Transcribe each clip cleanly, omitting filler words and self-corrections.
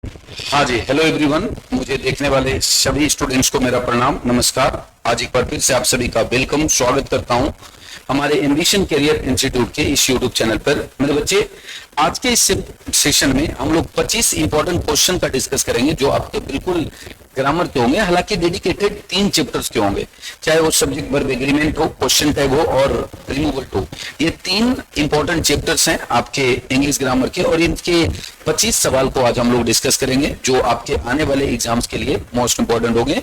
हाँ जी, hello everyone. मुझे देखने वाले सभी स्टूडेंट्स को मेरा प्रणाम, नमस्कार। आज एक बार फिर से आप सभी का वेलकम, स्वागत करता हूं हमारे एम्बिशन करियर इंस्टीट्यूट के इस यूट्यूब चैनल पर। मेरे बच्चे, आज के इस सेशन में हम लोग 25 इंपॉर्टेंट क्वेश्चन का डिस्कस करेंगे जो आपके बिल्कुल ग्रामर के होंगे। हालांकि डेडिकेटेड 3 चैप्टर्स के होंगे, चाहे वो सब्जेक्ट वर्ब एग्रीमेंट हो, क्वेश्चन टैग हो और रिमूवल हो। ये 3 इंपॉर्टेंट चैप्टर्स हैं आपके इंग्लिश ग्रामर के, और इनके 25 सवाल को आज हम लोग डिस्कस करेंगे जो आपके आने वाले एग्जाम्स के लिए मोस्ट इंपॉर्टेंट होंगे।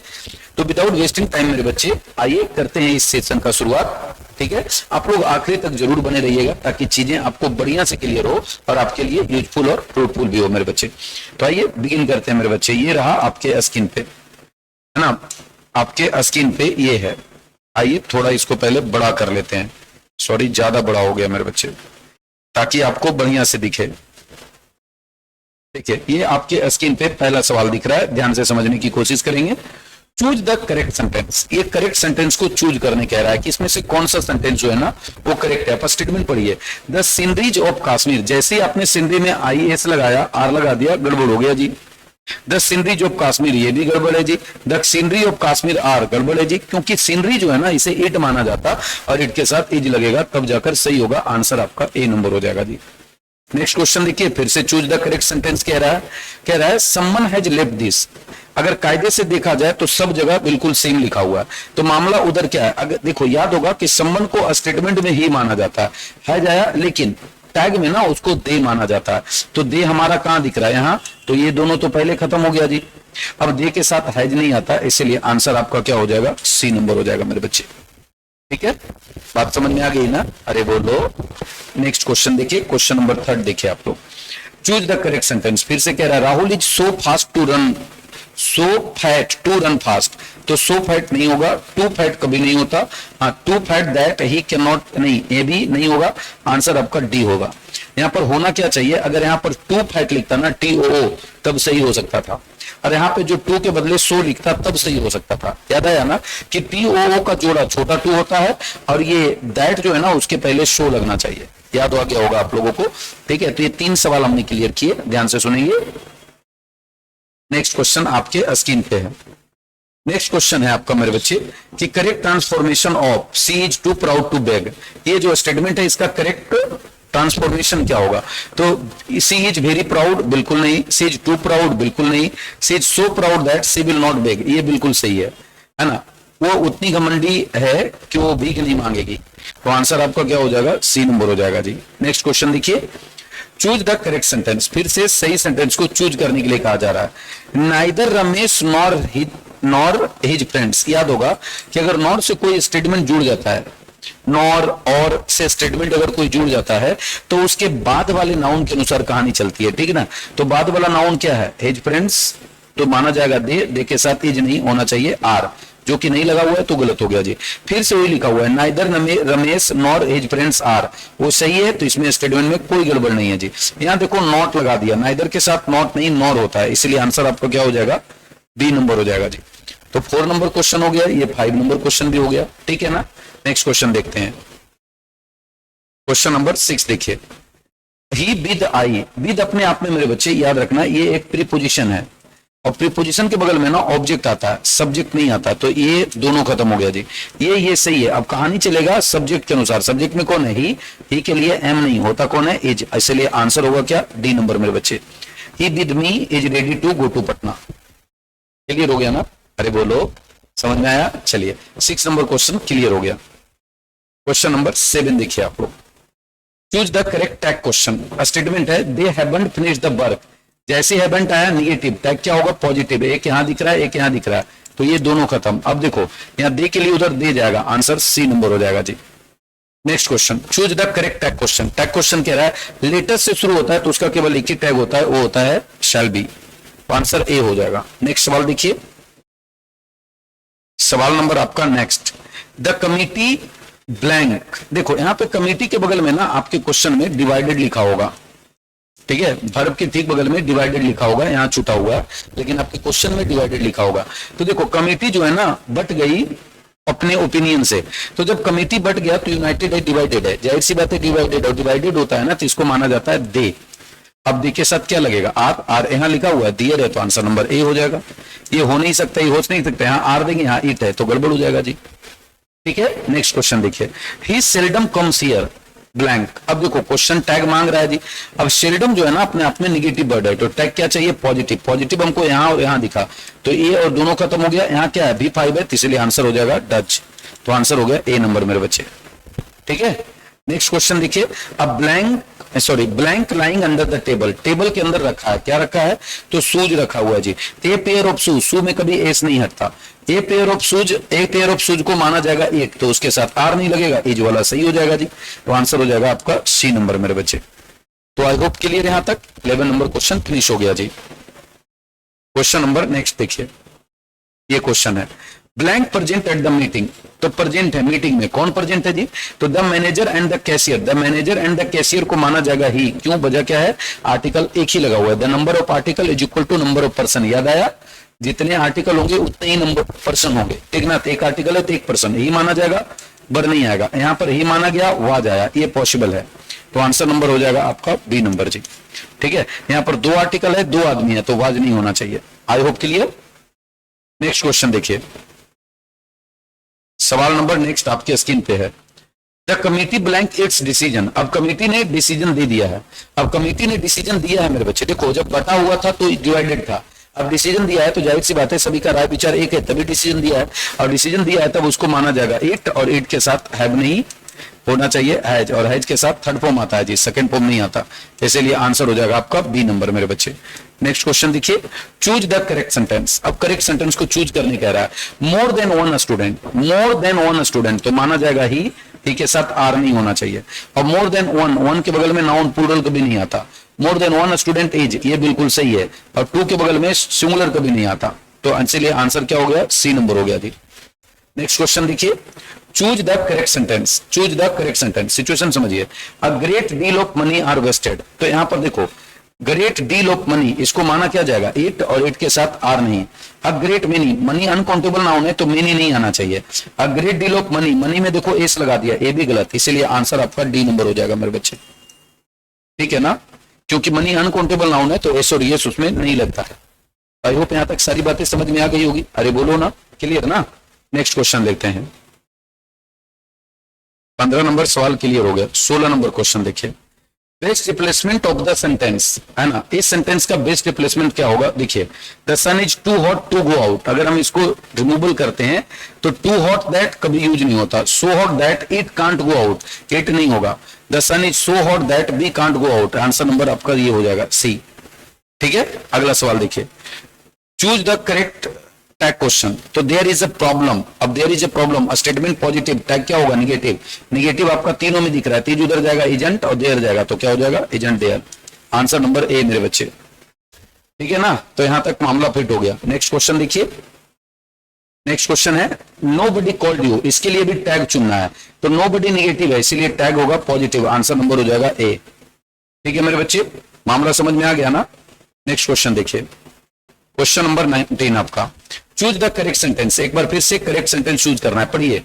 तो विदाउट वेस्टिंग टाइम मेरे बच्चे, आइए करते हैं इस सेशन का शुरुआत। ठीक है, आप लोग आखिरी तक जरूर बने रहिएगा ताकि चीजें आपको बढ़िया से क्लियर हो और आपके लिए यूजफुल और फ्रूटफुल भी हो मेरे बच्चे। तो आइए बिगिन करते हैं मेरे बच्चे। ये रहा आपके स्क्रीन पे, है ना, आपके स्क्रीन पे ये है। आइए थोड़ा इसको पहले बड़ा कर लेते हैं। सॉरी, ज्यादा बड़ा हो गया मेरे बच्चे, ताकि आपको बढ़िया से दिखे। ठीक है, ये आपके स्क्रीन पे पहला सवाल दिख रहा है, ध्यान से समझने की कोशिश करेंगे। Choose the correct sentence. ये करेक्ट सेंटेंस को चूज करने कह रहा है कि इसमें से कौन सा सेंटेंस जो है ना वो करेक्ट है। आप स्टेटमेंट पढ़िए, द सीनरीज ऑफ कश्मीर। जैसे ही आपने सीनरी में IES लगाया, आर लगा दिया, गड़बड़ हो गया जी। द सीनरीज ऑफ कश्मीर, ये भी गड़बड़ है जी। The scenery of Kashmir are, गड़बड़ है जी, क्योंकि सीनरी जो है ना इसे इट माना जाता और इट के साथ इज लगेगा तब जाकर सही होगा। आंसर आपका A नंबर हो जाएगा जी। नेक्स्ट क्वेश्चन देखिए, फिर से चूज द करेक्ट सेंटेंस कह रहा है समवन हैज लेफ्ट दिस। अगर कायदे से देखा जाए तो सब जगह बिल्कुल सेम लिखा हुआ है, तो मामला उधर क्या है। अगर देखो, याद होगा कि समवन को स्टेटमेंट में ही माना जाता है जाया, लेकिन टैग में ना उसको दे माना जाता है। तो दे हमारा कहां दिख रहा है, यहां। तो ये दोनों तो पहले खत्म हो गया जी। अब दे के साथ हैज नहीं आता, इसलिए आंसर आपका क्या हो जाएगा, C नंबर हो जाएगा मेरे बच्चे। ठीक है, बात समझ में आ गई ना? अरे बोलो। नेक्स्ट क्वेश्चन देखिए, क्वेश्चन नंबर 3 देखिए आप लोग। Choose the correct sentence. फिर से कह रहा है Rahul is so fast to run, so fat to run fast. तो सो फैट नहीं होगा, टू फैट कभी नहीं होता। हाँ, too fat that he can not, नहीं, ये भी नहीं होगा। आंसर आपका D होगा। यहां पर होना क्या चाहिए, अगर यहां पर टू फैट लिखता ना TOO, तब सही हो सकता था। और यहाँ पे जो टू के बदले सो लिखता तब सही हो सकता था। याद आया ना कि TOO का जोड़ा छोटा टू होता है और ये दैट जो है ना उसके पहले शो लगना चाहिए। याद हो गया होगा आप लोगों को। ठीक है, तो ये 3 सवाल हमने क्लियर किए, ध्यान से सुनेंगे। नेक्स्ट क्वेश्चन आपके स्क्रीन पे है। नेक्स्ट क्वेश्चन है आपका मेरे बच्चे कि correct transformation of she is too proud to beg. ये जो स्टेटमेंट है इसका करेक्ट ट्रांसफॉर्मेशन क्या होगा। तो सी इज वेरी प्राउड, बिल्कुल नहीं। सी इज टू प्राउड, बिल्कुल नहीं। She is so proud that she will not beg, ये बिल्कुल सही है ना। वो उतनी घमंडी है कि वो भीख नहीं मांगेगी। तो आंसर आपका क्या हो जाएगा, C नंबर हो जाएगा जी। नेक्स्ट क्वेश्चन देखिए, चूज द करेक्ट सेंटेंस। फिर से सही सेंटेंस को चूज करने के लिए कहा जा रहा है। Neither Ramesh nor his friends. याद होगा कि अगर नॉर से कोई स्टेटमेंट जुड़ जाता है, नॉर और से स्टेटमेंट अगर कोई जुड़ जाता है तो उसके बाद वाले नाउन के अनुसार कहानी चलती है। ठीक है ना, तो बाद वाला नाउन क्या है, हिज फ्रेंड्स, तो माना जाएगा दे के साथ इज नहीं होना चाहिए R, जो कि नहीं लगा हुआ है तो गलत हो गया जी। फिर से वही लिखा हुआ है, neither Ramesh nor his friends are, वो सही है। तो इसमें स्टेटमेंट में कोई गड़बड़ नहीं है जी। यहां देखो नॉट लगा दिया, नाइदर के साथ नॉट नहीं नॉर होता है, इसलिए आंसर आपका क्या हो जाएगा, B नंबर हो जाएगा जी। तो 4 नंबर क्वेश्चन हो गया, ये 5 नंबर क्वेश्चन भी हो गया। ठीक है ना, नेक्स्ट क्वेश्चन देखते हैं। क्वेश्चन नंबर 6 देखिए, ही विद आई। विद अपने आप में मेरे बच्चे याद रखना ये एक प्रीपोजिशन है, और प्रीपोजिशन के बगल में ना ऑब्जेक्ट आता है, सब्जेक्ट नहीं आता। तो ये दोनों खत्म हो गया जी। ये सही है। अब कहानी चलेगा सब्जेक्ट के अनुसार। सब्जेक्ट में कौन है, ही के लिए M नहीं होता, कौन है, इज। इसलिए आंसर होगा क्या, D नंबर मेरे बच्चे। He with me is ready to go to Patna. Clear हो गया ना? अरे बोलो, समझ में आया? चलिए 6 नंबर क्वेश्चन क्लियर हो गया। क्वेश्चन नंबर 7 देखिए आप लोग। Choose the correct tag question. Statement है they haven't finished the work. जैसे हैवंट आया निगेटिव, टैग क्या होगा, पॉजिटिव। एक यहां दिख रहा है, एक यहां दिख रहा है, तो ये दोनों खत्म। अब देखो यहां दे के लिए उधर दे जाएगा, आंसर C नंबर हो जाएगा जी। Next question, choose the correct tag question. Tag question कह रहा है लेटेस्ट से शुरू होता है तो उसका केवल एक ही टैग होता है, वो होता है शैल बी। आंसर A हो जाएगा। नेक्स्ट सवाल देखिए, सवाल नंबर आपका नेक्स्ट, द कमिटी ब्लैंक। देखो यहां पे कमिटी के बगल में ना आपके क्वेश्चन में डिवाइडेड लिखा होगा। ठीक है, वर्ब के ठीक बगल में डिवाइडेड लिखा होगा, यहाँ छूटा हुआ है, लेकिन आपके क्वेश्चन में डिवाइडेड लिखा होगा। तो देखो कमिटी जो है ना बट गई अपने ओपिनियन से। तो जब कमिटी बट गया तो यूनाइटेड है, डिवाइडेड है, जाहिर सी बात है डिवाइडेड, और डिवाइडेड होता है ना तो इसको माना जाता है दे। अब दी के साथ क्या लगेगा, आर, आर यहाँ लिखा हुआ है, दियर है, तो आंसर नंबर ए हो जाएगा। ये हो नहीं सकता, ये हो नहीं सकता, यहाँ आर देंगे, यहाँ इट है, तो गड़बड़ हो जाएगा जी। ठीक है, नेक्स्ट क्वेश्चन देखिए, ही सेल्डम कम्स हियर ब्लैंक। अब देखो क्वेश्चन टैग मांग रहा है जी। अब सेल्डम जो है ना अपने आप में निगेटिव वर्ड है, तो टैग क्या चाहिए, पॉजिटिव। पॉजिटिव हमको यहाँ और यहाँ दिखा, तो ए और दोनों खत्म हो गया, यहाँ क्या है, B5 है, तो इसलिए आंसर हो जाएगा डच। तो आंसर हो गया ए नंबर मेरे बच्चे। ठीक है, नेक्स्ट क्वेश्चन देखिए, अब blank lying under the table. Table के अंदर रखा है, क्या रखा है, तो शूज रखा हुआ है जी। ए पेयर ऑफ शूज, शू में कभी एस नहीं हटता। ए पेयर ऑफ शूज को माना जाएगा एक, तो उसके साथ आर नहीं लगेगा, एज वाला सही हो जाएगा जी। तो आंसर हो जाएगा आपका सी नंबर मेरे बच्चे। तो आई होप क्लियर यहां तक 11 नंबर क्वेश्चन फिनिश हो गया जी। क्वेश्चन नंबर नेक्स्ट देखिए, ये क्वेश्चन है, blank present at the meeting. तो प्रेजेंट है मीटिंग में, कौन प्रेजेंट है जी, तो the manager and the cashier. The manager and the cashier को माना जाएगा ही, क्यों, वजह क्या है, आर्टिकल एक ही लगा हुआ है, the number of article is equal to number of person. याद आया, जितने आर्टिकल होंगे उतने ही नंबर पर्सन होंगे, ठीक ना, एक आर्टिकल है तो एक पर्सन, ही माना जाएगा, बर नहीं आएगा, यहाँ पर ही माना गया, वाज आया, ये पॉसिबल है। तो आंसर नंबर हो जाएगा आपका बी नंबर जी। ठीक है, यहाँ पर दो आर्टिकल है, दो आदमी है, तो वाज नहीं होना चाहिए। आई होप क्लियर। नेक्स्ट क्वेश्चन देखिए, सवाल नंबर नेक्स्ट आपके स्क्रीन पे है, the committee blank it's decision. अब कमिटी ने डिसीजन दे दिया है। अब कमिटी ने डिसीजन दिया है मेरे बच्चे, देखो जब बटा हुआ था तो डिवाइडेड था, अब डिसीजन दिया है तो जाहिर सी बात है सभी का राय विचार एक है, तभी डिसीजन दिया है। और डिसीजन दिया है तब उसको माना जाएगा इट, और इट के साथ हैव नहीं होना चाहिए, हैज, और हैज के साथ थर्ड फॉर्म आता है जी, सेकंड फॉर्म नहीं आता, इसीलिए आंसर हो जाएगा आपका बी नंबर मेरे बच्चे। नेक्स्ट क्वेश्चन देखिए, चूज द करेक्ट सेंटेंस। अब करेक्ट सेंटेंस को चूज करने कह रहा है, more than one student. More than one student तो माना जाएगा ही के साथ आर नहीं होना चाहिए, और मोर देन वन के बगल में नाउन प्लूरल कभी नहीं आता। More than one student is, ये बिल्कुल सही है, और टू के बगल में सिंगुलर कभी नहीं आता, तो इसीलिए आंसर क्या हो गया, सी नंबर हो गया जी। नेक्स्ट क्वेश्चन देखिए, choose the correct sentence. Choose the correct sentence, situation समझिए, a great deal of money are wasted. तो यहां पर देखो ग्रेट डील ऑफ मनी, इसको माना क्या जाएगा, इट, और इट के साथ आर नहीं। A great many, money uncountable noun है तो मेनी नहीं आना चाहिए। अ great deal of money, money में देखो एस लगा दिया, ए भी गलत, इसीलिए आंसर आपका डी नंबर हो जाएगा मेरे बच्चे। ठीक है ना, क्योंकि मनी अनकाउंटेबल नाउन है तो एस और एस उसमें नहीं लगता है। आई होप यहां तक सारी बातें समझ में आ गई होगी, अरे बोलो ना, क्लियर ना। नेक्स्ट क्वेश्चन देखते हैं, 15 नंबर सवाल क्लियर हो गया। 16 नंबर क्वेश्चन देखिए, best replacement of the sentence, है ना, इस सेंटेंस का बेस्ट रिप्लेसमेंट क्या होगा, देखिए, the sun is too hot to go out. अगर हम इसको रिमूवल करते हैं तो टू हॉट दैट कभी यूज नहीं होता, so hot that it can't go out, it नहीं होगा, the sun is so hot that we can't go out. Answer number आपका ये हो जाएगा सी। ठीक है, अगला सवाल देखिए, choose the correct tag question. तो देयर इज अ प्रॉब्लम। अब there is a problem, statement positive, tag क्या होगा, निगेटिव। निगेटिव आपका तीनों में दिख रहा है, तीज उधर जाएगा एजेंट और देयर जाएगा, तो क्या हो जाएगा, isn't there. Answer number A मेरे बच्चे। ठीक है ना, तो यहां तक मामला फिट हो गया। नेक्स्ट क्वेश्चन देखिए, नेक्स्ट क्वेश्चन है, नोबडी कॉल्ड यू। इसके लिए भी टैग चुनना है, तो नोबडी निगेटिव है, इसीलिए टैग होगा पॉजिटिव, आंसर नंबर हो जाएगा ए। ठीक है मेरे बच्चे, मामला समझ में आ गया ना। नेक्स्ट क्वेश्चन देखिए, क्वेश्चन नंबर 19 आपका, चूज द करेक्ट सेंटेंस। एक बार फिर से करेक्ट सेंटेंस चूज करना है, पढ़िए।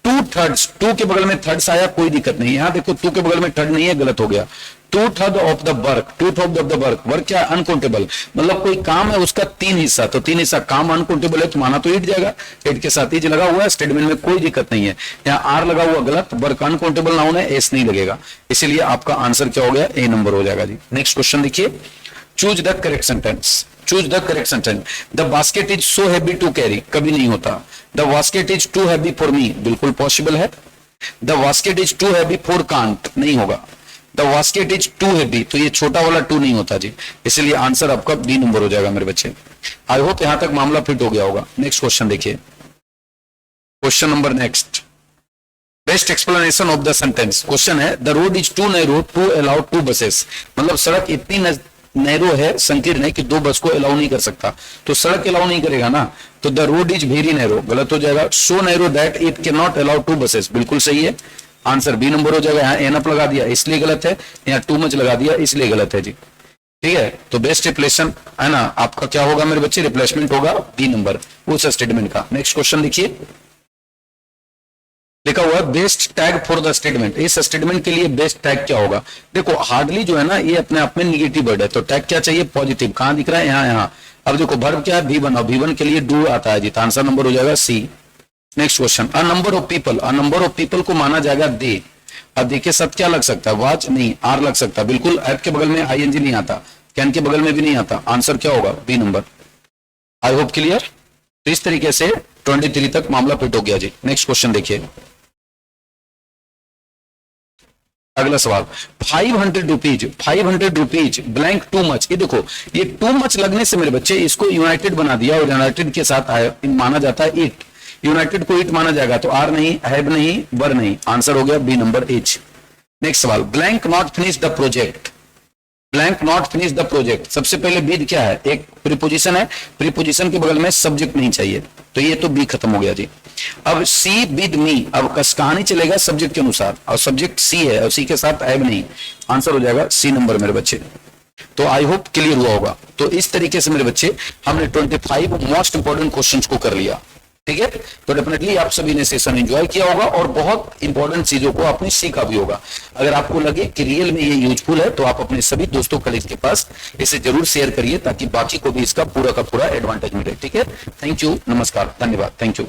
2/3, टू के बगल में थर्ड्स आया, कोई दिक्कत नहीं। यहां देखो टू के बगल में थर्ड नहीं है, गलत हो गया। 2/3 of the work, 2/3 of the work, work क्या अनकाउंटेबल, मतलब कोई काम है उसका 3 हिस्सा, तो 3 हिस्सा काम अनकाउंटेबल है तो माना तो इट जाएगा, इट के साथ इज लगा हुआ है, स्टेटमेंट में कोई दिक्कत नहीं है। यहाँ आर लगा हुआ गलत, वर्क अनकाउंटेबल नाउन है, एस नहीं लगेगा, इसीलिए आपका आंसर क्या हो गया, ए नंबर हो जाएगा जी। नेक्स्ट क्वेश्चन देखिए, choose the correct sentence. Choose the correct sentence, the basket is so heavy to carry, कभी नहीं होता। The basket is too heavy for me, बिल्कुल पॉसिबल है। The basket is too heavy for can't, नहीं होगा। The basket is too heavy, तो ये छोटा वाला टू नहीं होता जी, इसलिए आंसर आपका बी नंबर हो जाएगा मेरे बच्चे। आई होप यहां तक मामला फिट हो गया होगा। नेक्स्ट क्वेश्चन देखिए, question number next, best explanation of the sentence. Question है, the road is too narrow to allow two buses, मतलब सड़क इतनी नैरो है, संकीर्ण है कि 2 बस को अलाउ नहीं कर सकता, तो सड़क अलाउ नहीं करेगा ना, तो the road is very narrow, गलत हो जाएगा। सो narrow that it can not allow 2 buses, बिल्कुल सही है, आंसर बी नंबर हो जाएगा। यहाँ एनअप लगा दिया इसलिए गलत है, यहाँ टू मच लगा दिया इसलिए गलत है जी। ठीक है, तो बेस्ट रिप्लेसमेंट है ना आपका क्या होगा मेरे बच्चे, रिप्लेसमेंट होगा बी नंबर उस स्टेटमेंट का। नेक्स्ट क्वेश्चन देखिए, लिखा हुआ है best tag for the statement. इस स्टेटमेंट के लिए बेस्ट टैग क्या होगा? देखो हार्डली जो है ना ये अपने आप में निगेटिव वर्ड है, तो टैग क्या चाहिए? पॉजिटिव। कहां दिख रहा है? यहाँ। अब देखो वर्ब क्या है? बी वन, और बी वन के लिए डू आता है जी, तो आंसर नंबर हो जाएगा C. Next question, a number of people. A number of people को माना जाएगा दे। अब देखिए सब क्या लग सकता है? वाच नहीं, आर लग सकता है। बिल्कुल एफ के बगल में आईएनजी नहीं आता, कैन के बगल में भी नहीं आता। आंसर क्या होगा? B number. I hope clear. तो इस तरीके से 23 तक मामला फिट हो गया जी। नेक्स्ट क्वेश्चन देखिए, अगला सवाल, 500 rupees, 500 rupees blank too much. ये देखो ये टू मच लगने से मेरे बच्चे इसको यूनाइटेड बना दिया, और यूनाइटेड के साथ माना जाता है इट। यूनाइटेड को इट माना जाएगा, तो आर नहीं, हैव नहीं, वर नहीं। आंसर हो गया बी नंबर एच। नेक्स्ट सवाल, blank not finish the project. Blank not finish the project. सबसे पहले विद क्या है? एक प्रीपोजिशन है, प्रीपोजिशन के बगल में सब्जेक्ट नहीं चाहिए, तो ये तो बी खत्म हो गया जी। अब सी विद मी, अब कहानी चलेगा सब्जेक्ट के अनुसार, और सब्जेक्ट सी है और सी के साथ हैव नहीं। आंसर हो जाएगा सी नंबर मेरे बच्चे। तो आई होप क्लियर हुआ होगा। तो इस तरीके से मेरे बच्चे हमने 25 मोस्ट इंपॉर्टेंट क्वेश्चंस को कर लिया, ठीक है। तो डेफिनेटली आप सभी ने सेशन एंजॉय किया होगा और बहुत इंपॉर्टेंट चीजों को आपने सीखा भी होगा। अगर आपको लगे कि रियल में ये यूजफुल है, तो आप अपने सभी दोस्तों कलीग के पास इसे जरूर शेयर करिए, ताकि बाकी को भी इसका पूरा का पूरा एडवांटेज मिले, ठीक है। थैंक यू, नमस्कार, धन्यवाद, थैंक यू।